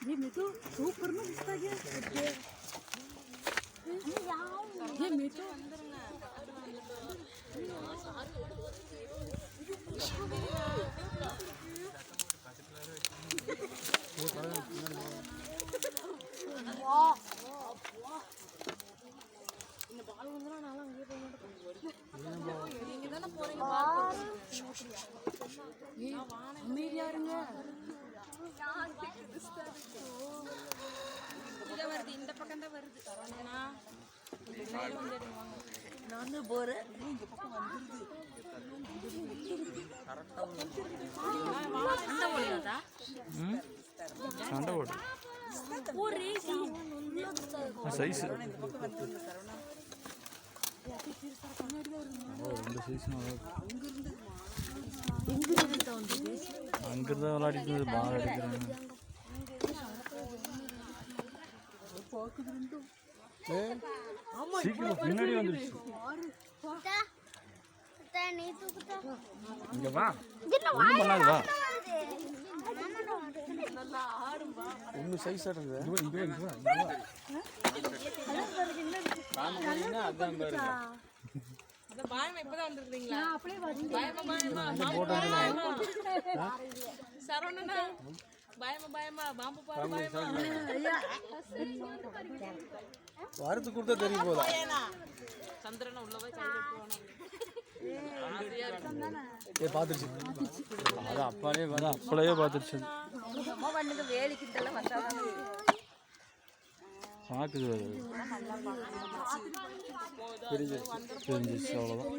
ये मैं तो सूपर में दिखता गया ये मैं तो இந்த பால் வந்துனா நான் அங்கே போய் மாட்டேன் நீங்க தான போறீங்க பால் அமைதியா இருங்க இங்க வருது இந்த பக்கம் தான் வருது சரவணனா இந்த சைடு வந்துடுவாங்க நான் போறேன் இந்த பக்கம் வந்துருது கரெக்ட்டா அந்த ஓடுதா சண்டை ஓடு ஒரு ரேஸ் சைஸ் இந்த பக்கம் வந்துருது சரவணா ரெண்டு சைஸ் எங்க அங்கிருந்தா விளையாடிட்டு பால் அடிக்கிறாங்க சீக்கிரம் பின்னாடி வந்துருச்சு இங்க வா ஒன்றும் பண்ணாது வா ஒன்று சைஸ் ஆடுங்க அதான் பாருங்க அத பாயமா இப்பதான் வந்திருக்கீங்களா நான் அப்படியே பாயமா சரவணனா பாயமா பாம்பு பாயமா வாரத்து கொடுத்தா தெரியும் போதா சந்திரனா உள்ள போய் கையில எடுத்து பார்த்துருச்சு அது அப்பளவே பார்த்துருச்சு அம்மா பண்ணுங்க வேலைக்கு இதெல்லாம் வந்தாதான் பார்க்குது அது தெரிஞ்சிச்சு அவ்வளோதான்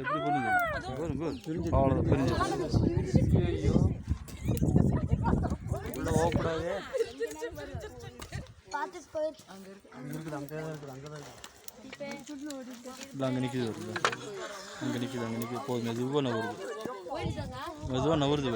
எப்படி பண்ணுங்க அவ்வளோதான் தெரிஞ்சிச்சு ஐயோ உள்ள ஓப்படாதே அங்கே நிற்கிது அங்கே நிற்கிது போதும் மெதுவாக நவருது மெதுவாக நவருது